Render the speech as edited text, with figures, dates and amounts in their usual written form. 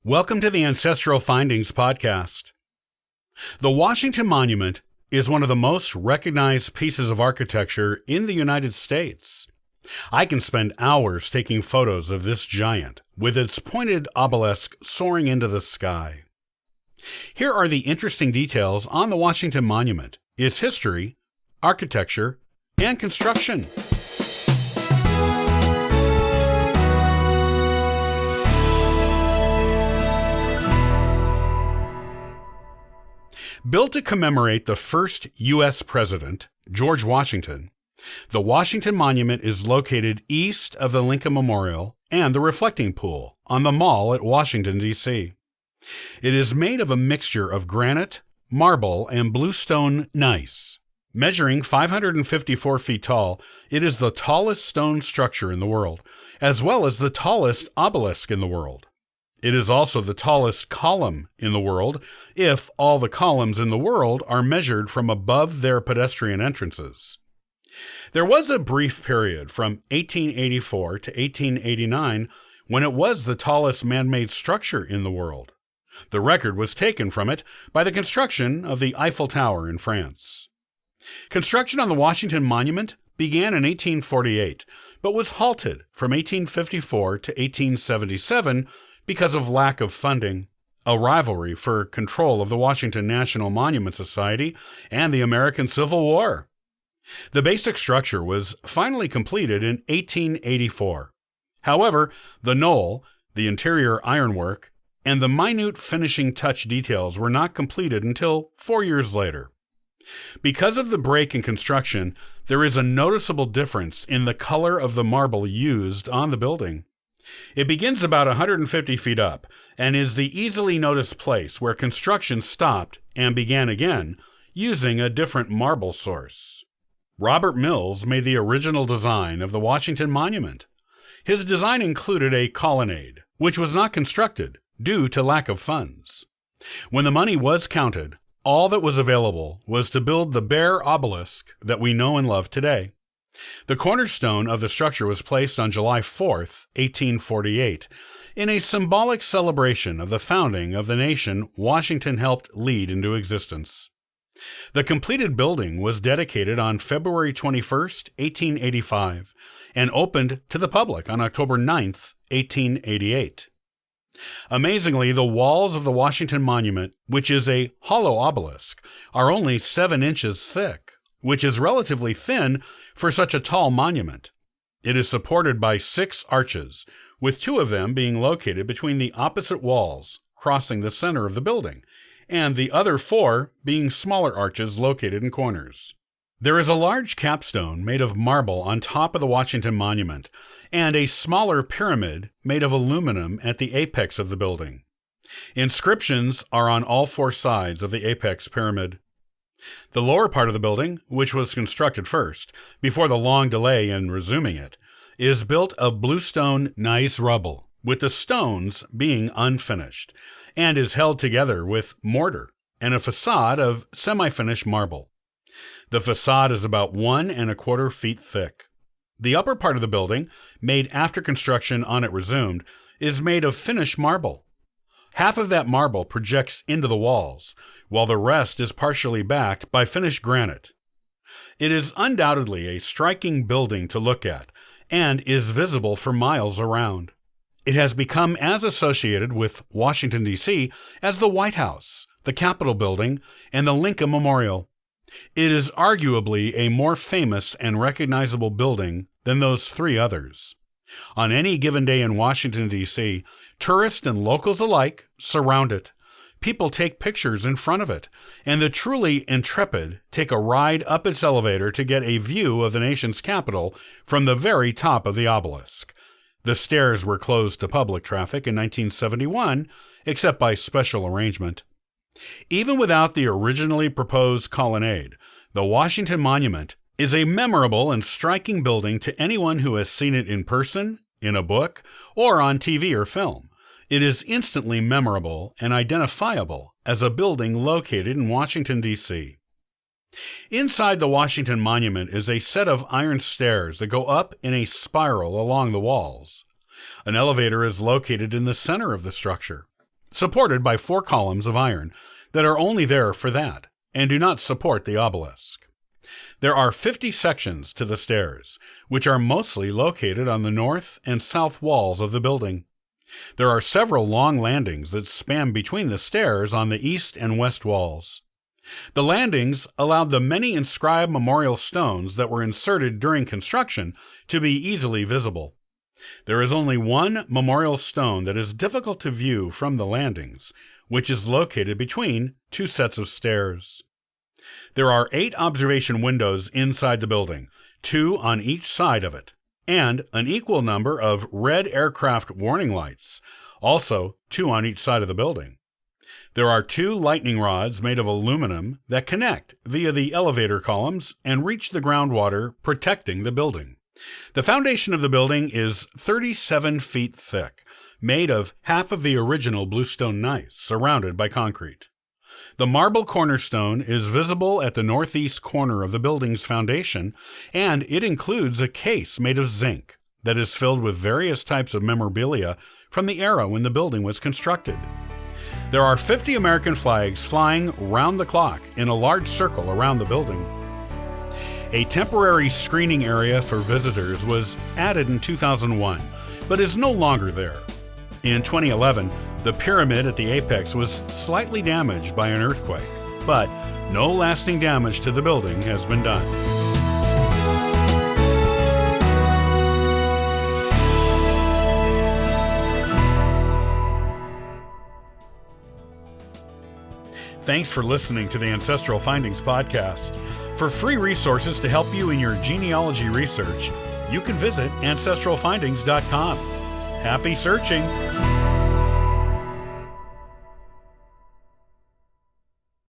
Welcome to the Ancestral Findings podcast. The Washington Monument is one of the most recognized pieces of architecture in the United States. I can spend hours taking photos of this giant, with its pointed obelisk soaring into the sky. Here are the interesting details on the Washington Monument, its history, architecture, and construction. Built to commemorate the first U.S. president, George Washington, the Washington Monument is located east of the Lincoln Memorial and the Reflecting Pool on the Mall at Washington, D.C. It is made of a mixture of granite, marble, and bluestone gneiss. Measuring 554 feet tall, it is the tallest stone structure in the world, as well as the tallest obelisk in the world. It is also the tallest column in the world, if all the columns in the world are measured from above their pedestrian entrances. There was a brief period from 1884 to 1889 when it was the tallest man-made structure in the world. The record was taken from it by the construction of the Eiffel Tower in France. Construction on the Washington Monument began in 1848, but was halted from 1854 to 1877 because of lack of funding, a rivalry for control of the Washington National Monument Society, and the American Civil War. The basic structure was finally completed in 1884. However, the knoll, the interior ironwork, and the minute finishing touch details were not completed until 4 years later. Because of the break in construction, there is a noticeable difference in the color of the marble used on the building. It begins about 150 feet up and is the easily noticed place where construction stopped and began again using a different marble source. Robert Mills made the original design of the Washington Monument. His design included a colonnade, which was not constructed due to lack of funds. When the money was counted, all that was available was to build the bare obelisk that we know and love today. The cornerstone of the structure was placed on July 4, 1848, in a symbolic celebration of the founding of the nation Washington helped lead into existence. The completed building was dedicated on February 21, 1885, and opened to the public on October 9, 1888. Amazingly, the walls of the Washington Monument, which is a hollow obelisk, are only 7 inches thick, which is relatively thin for such a tall monument. It is supported by 6 arches, with 2 of them being located between the opposite walls, crossing the center of the building, and the other 4 being smaller arches located in corners. There is a large capstone made of marble on top of the Washington Monument, and a smaller pyramid made of aluminum at the apex of the building. Inscriptions are on all 4 sides of the apex pyramid. The lower part of the building, which was constructed first, before the long delay in resuming it, is built of bluestone gneiss rubble, with the stones being unfinished, and is held together with mortar and a facade of semi-finished marble. The facade is about 1 1/4 feet thick. The upper part of the building, made after construction on it resumed, is made of finished marble. Half of that marble projects into the walls, while the rest is partially backed by finished granite. It is undoubtedly a striking building to look at, and is visible for miles around. It has become as associated with Washington, D.C. as the White House, the Capitol Building, and the Lincoln Memorial. It is arguably a more famous and recognizable building than those 3 others. On any given day in Washington, D.C., tourists and locals alike surround it. People take pictures in front of it, and the truly intrepid take a ride up its elevator to get a view of the nation's capital from the very top of the obelisk. The stairs were closed to public traffic in 1971, except by special arrangement. Even without the originally proposed colonnade, the Washington Monument is a memorable and striking building to anyone who has seen it in person, in a book, or on TV or film. It is instantly memorable and identifiable as a building located in Washington, D.C. Inside the Washington Monument is a set of iron stairs that go up in a spiral along the walls. An elevator is located in the center of the structure. supported by 4 columns of iron that are only there for that and do not support the obelisk. There are 50 sections to the stairs, which are mostly located on the north and south walls of the building. There are several long landings that span between the stairs on the east and west walls. The landings allowed the many inscribed memorial stones that were inserted during construction to be easily visible. There is only one memorial stone that is difficult to view from the landings, which is located between 2 sets of stairs. There are 8 observation windows inside the building, 2 on each side of it, and an equal number of red aircraft warning lights, also 2 on each side of the building. There are 2 lightning rods made of aluminum that connect via the elevator columns and reach the groundwater, protecting the building. The foundation of the building is 37 feet thick, made of half of the original bluestone gneiss, surrounded by concrete. The marble cornerstone is visible at the northeast corner of the building's foundation, and it includes a case made of zinc that is filled with various types of memorabilia from the era when the building was constructed. There are 50 American flags flying round the clock in a large circle around the building. A temporary screening area for visitors was added in 2001, but is no longer there. In 2011, the pyramid at the apex was slightly damaged by an earthquake, but no lasting damage to the building has been done. Thanks for listening to the Ancestral Findings podcast. For free resources to help you in your genealogy research, you can visit ancestralfindings.com. Happy searching!